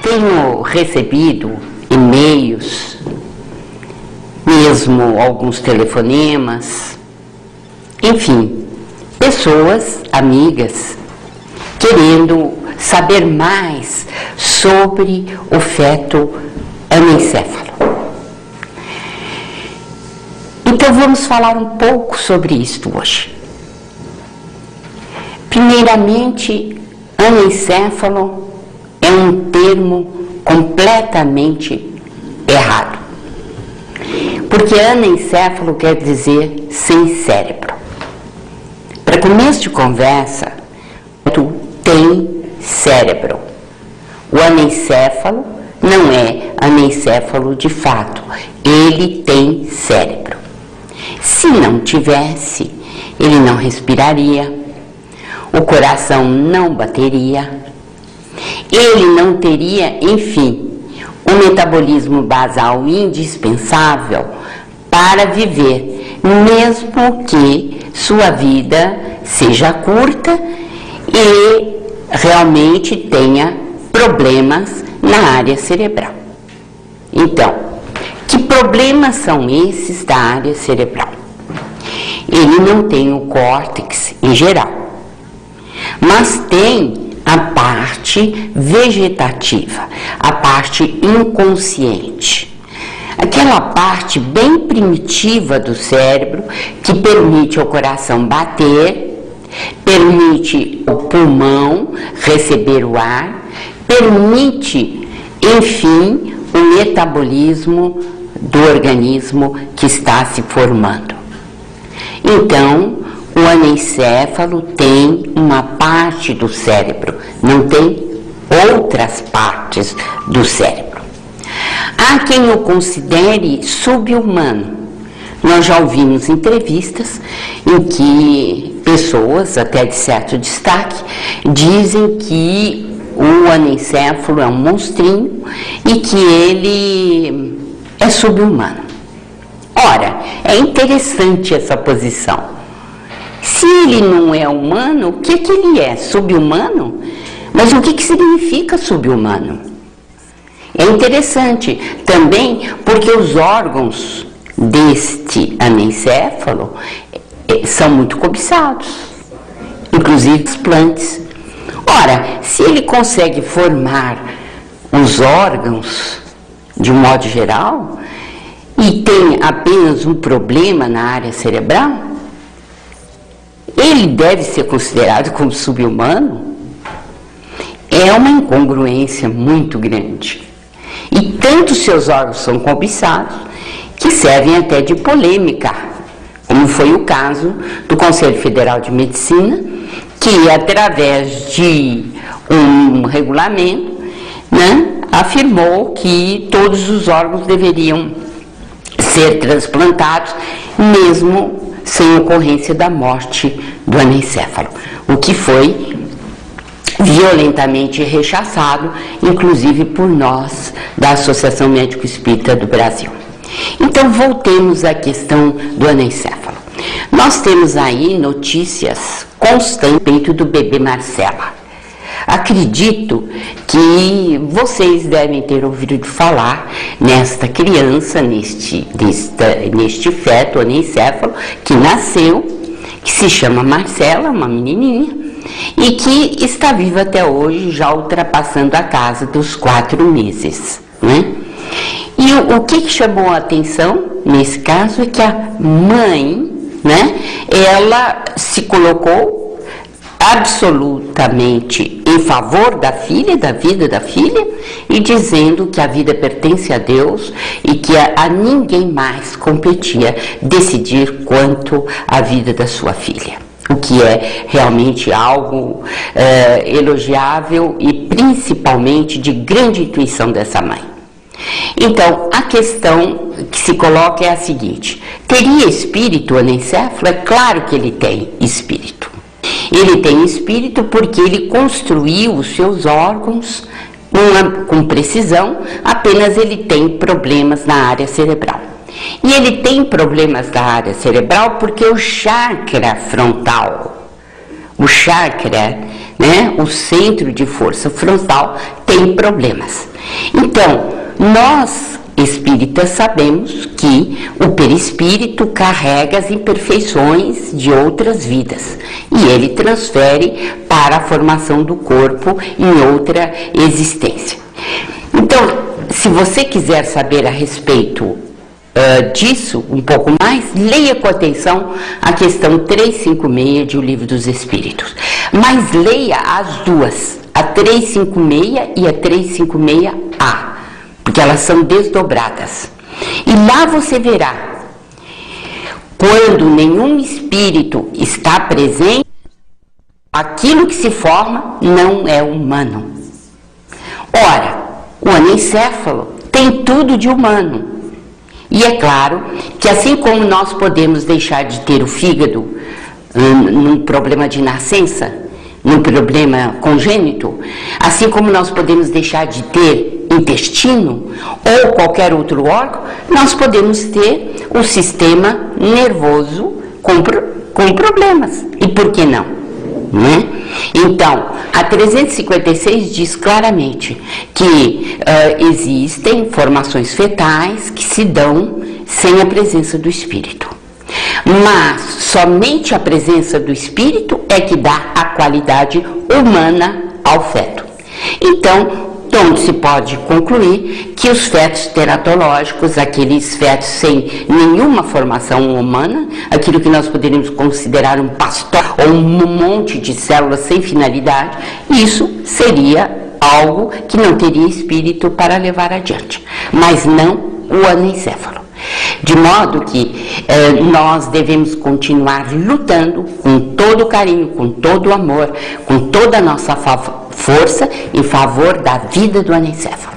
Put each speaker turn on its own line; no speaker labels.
tenho recebido e-mails, mesmo alguns telefonemas, enfim, pessoas, amigas, querendo saber mais sobre o feto anencéfalo. Então vamos falar um pouco sobre isto hoje. Primeiramente, anencéfalo é um termo completamente errado. Porque anencéfalo quer dizer sem cérebro. Para começo de conversa, tu tem cérebro. O anencéfalo não é anencéfalo de fato, ele tem cérebro. Se não tivesse, ele não respiraria, o coração não bateria, ele não teria, enfim, o metabolismo basal indispensável para viver, mesmo que sua vida seja curta e realmente tenha problemas na área cerebral. Então, que problemas são esses da área cerebral? Ele não tem o córtex em geral, mas tem a parte vegetativa, a parte inconsciente. Aquela parte bem primitiva do cérebro que permite ao coração bater, permite o pulmão receber o ar, permite, enfim, o metabolismo do organismo que está se formando. Então, o anencéfalo tem uma parte do cérebro, não tem outras partes do cérebro. Há quem o considere sub-humano. Nós já ouvimos entrevistas em que pessoas, até de certo destaque, dizem que o anencéfalo é um monstrinho e que ele é sub-humano. Ora, é interessante essa posição. Se ele não é humano, o que ele é? Sub-humano? Mas o que significa sub-humano? É interessante também porque os órgãos deste anencéfalo são muito cobiçados, inclusive os implantes. Ora, se ele consegue formar os órgãos de um modo geral e tem apenas um problema na área cerebral, ele deve ser considerado como sub-humano? É uma incongruência muito grande. E tanto seus órgãos são cobiçados que servem até de polêmica, como foi o caso do Conselho Federal de Medicina, que através de um regulamento, afirmou que todos os órgãos deveriam ser transplantados, mesmo sem ocorrência da morte do anencéfalo, o que foi violentamente rechaçado, inclusive por nós da Associação Médico Espírita do Brasil. Então, voltemos à questão do anencéfalo. Nós temos aí notícias constantes a respeito do bebê Marcela. Acredito que vocês devem ter ouvido falar nesta criança, neste feto anencéfalo que nasceu, que se chama Marcela, uma menininha, e que está viva até hoje, já ultrapassando a casa dos 4 meses, né? E o que chamou a atenção nesse caso é que a mãe, ela se colocou absolutamente em favor da filha, da vida da filha, e dizendo que a vida pertence a Deus e que a ninguém mais competia decidir quanto à vida da sua filha. O que é realmente algo elogiável e principalmente de grande intuição dessa mãe. Então, a questão que se coloca é a seguinte: teria espírito o anencéfalo? É claro que ele tem espírito. Ele tem espírito porque ele construiu os seus órgãos com precisão, apenas ele tem problemas na área cerebral. E ele tem problemas na área cerebral porque o chakra frontal, o centro de força frontal, tem problemas. Então, nós espíritas sabemos que o perispírito carrega as imperfeições de outras vidas e ele transfere para a formação do corpo em outra existência. Então, se você quiser saber a respeito disso um pouco mais, leia com atenção a questão 356 de O Livro dos Espíritos, mas leia as duas, a 356 e a 356A, porque elas são desdobradas. E lá você verá, quando nenhum espírito está presente, aquilo que se forma não é humano. Ora, o anencéfalo tem tudo de humano. E é claro que assim como nós podemos deixar de ter o fígado num problema de nascença, num problema congênito, assim como nós podemos deixar de ter intestino ou qualquer outro órgão, nós podemos ter o sistema nervoso com problemas. E por que não? Né? Então, a 356 diz claramente que existem formações fetais que se dão sem a presença do espírito. Mas somente a presença do espírito é que dá a qualidade humana ao feto. Então, onde se pode concluir que os fetos teratológicos, aqueles fetos sem nenhuma formação humana, aquilo que nós poderíamos considerar um pastor ou um monte de células sem finalidade, isso seria algo que não teria espírito para levar adiante, mas não o anencéfalo. De modo que nós devemos continuar lutando com todo o carinho, com todo o amor, com toda a nossa força em favor da vida do anencéfalo.